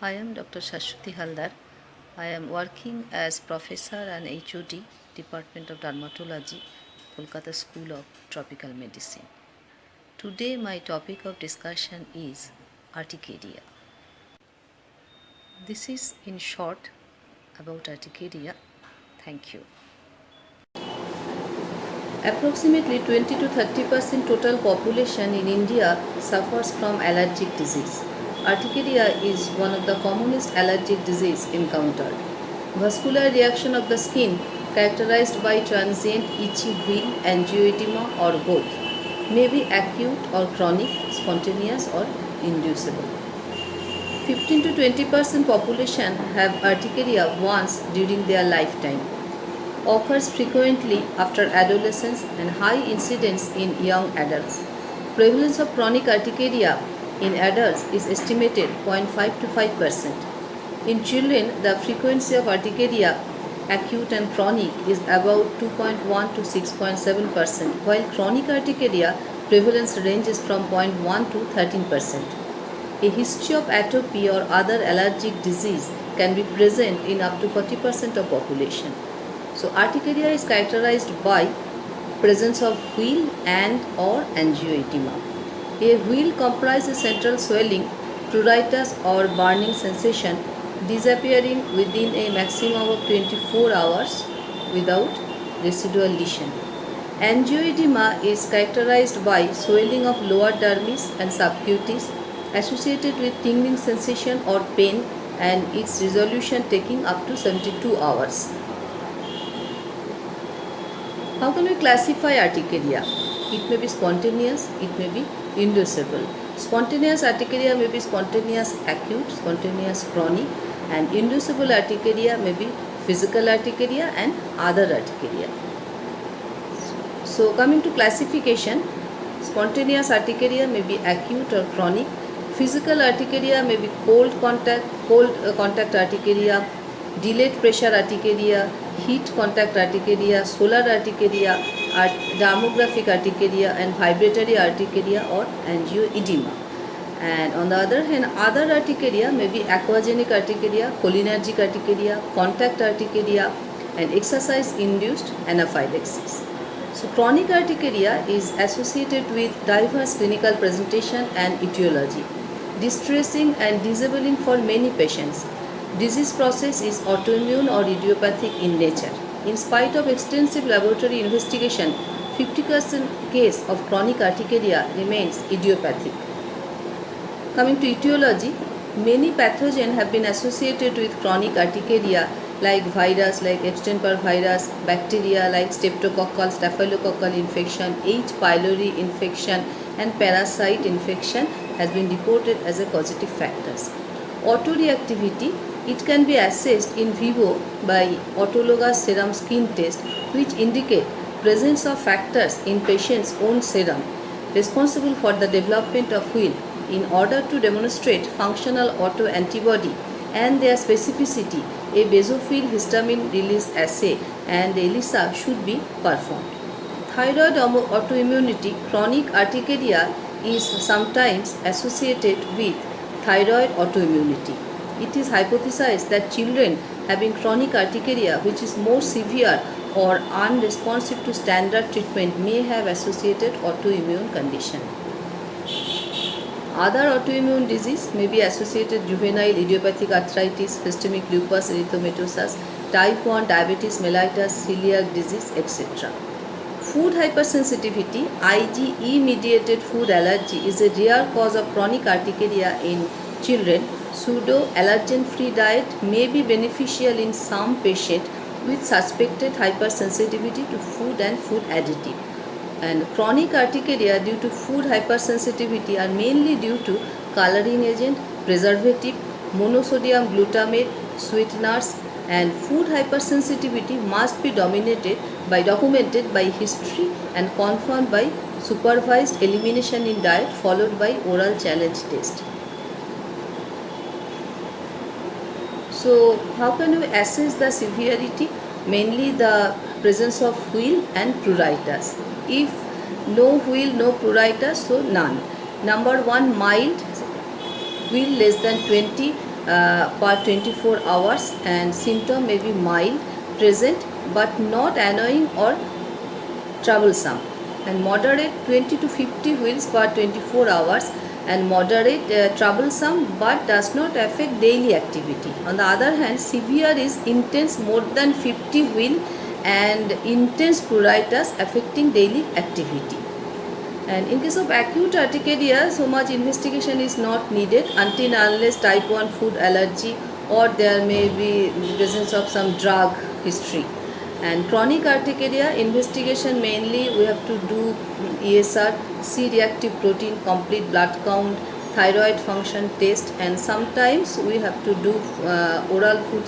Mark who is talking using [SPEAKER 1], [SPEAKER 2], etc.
[SPEAKER 1] I am Dr. Shashwati Haldar. I am working as professor and HOD, Department of Dermatology, Kolkata School of Tropical Medicine. Today my topic of discussion is urticaria. This is in short about urticaria. Thank you. Approximately 20 to 30% total population in India suffers from allergic disease. Urticaria is one of the commonest allergic disease encountered. Vascular reaction of the skin characterized by transient itchy wheal, angioedema or both may be acute or chronic, spontaneous or inducible. 15 to 20% population have urticaria once during their lifetime. Occurs frequently after adolescence and high incidence in young adults. Prevalence of chronic urticaria in adults is estimated 0.5 to 5%. In children, the frequency of urticaria, acute and chronic, is about 2.1 to 6.7%, while chronic urticaria prevalence ranges from 0.1 to 13%. A history of atopy or other allergic disease can be present in up to 40% of population. So urticaria is characterized by presence of wheal and or angioedema. A wheal comprises central swelling, pruritus or burning sensation disappearing within a maximum of 24 hours without residual lesion. Angioedema is characterized by swelling of lower dermis and subcutis associated with tingling sensation or pain and its resolution taking up to 72 hours. How can we classify urticaria? It may be spontaneous, it may be inducible. Spontaneous urticaria may be spontaneous acute, spontaneous chronic, and inducible urticaria may be physical urticaria and other urticaria. So coming to classification, spontaneous urticaria may be acute or chronic. Physical urticaria may be cold contact urticaria, delayed pressure urticaria, heat contact urticaria, solar urticaria, dermographic urticaria, and vibratory urticaria or angioedema. And on the other hand, other urticaria may be aquagenic urticaria, cholinergic urticaria, contact urticaria, and exercise-induced anaphylaxis. So chronic urticaria is associated with diverse clinical presentation and etiology, distressing and disabling for many patients. Disease process is autoimmune or idiopathic in nature. In spite of extensive laboratory investigation, 50% case of chronic urticaria remains idiopathic. Coming to etiology, many pathogens have been associated with chronic urticaria like virus like Epstein-Barr virus, bacteria like streptococcal, staphylococcal infection, H. pylori infection and parasite infection has been reported as a causative factors. Autoreactivity, it can be assessed in vivo by autologous serum skin test which indicate presence of factors in patient's own serum responsible for the development of wheal. In order to demonstrate functional autoantibody and their specificity, a basophil histamine release assay and ELISA should be performed. Thyroid autoimmunity, chronic urticaria is sometimes associated with thyroid autoimmunity. It is hypothesized that children having chronic urticaria, which is more severe or unresponsive to standard treatment, may have associated autoimmune condition. Other autoimmune disease may be associated juvenile idiopathic arthritis, systemic lupus erythematosus, type 1 diabetes mellitus, celiac disease, etc. Food hypersensitivity, IgE mediated food allergy, is a rare cause of chronic urticaria in children. Pseudo allergen free diet may be beneficial in some patients with suspected hypersensitivity to food and food additive. And chronic urticaria due to food hypersensitivity are mainly due to coloring agent, preservative, monosodium glutamate, sweeteners, and food hypersensitivity must be documented by history and confirmed by supervised elimination in diet followed by oral challenge test. So how can we assess the severity? Mainly the presence of wheal and pruritus. If no wheal, no pruritus, so none. Number 1, mild, wheal less than 20, per 24 hours, and symptom may be mild, present but not annoying or troublesome, and moderate 20 to 50 wheels per 24 hours, and moderate troublesome but does not affect daily activity. On the other hand, severe is intense more than 50 wheel and intense pruritus affecting daily activity. And in case of acute urticaria, so much investigation is not needed until unless type 1 food allergy or there may be presence of some drug history. And chronic urticaria investigation, mainly we have to do ESR, C-reactive protein, complete blood count, thyroid function test, and sometimes we have to do oral food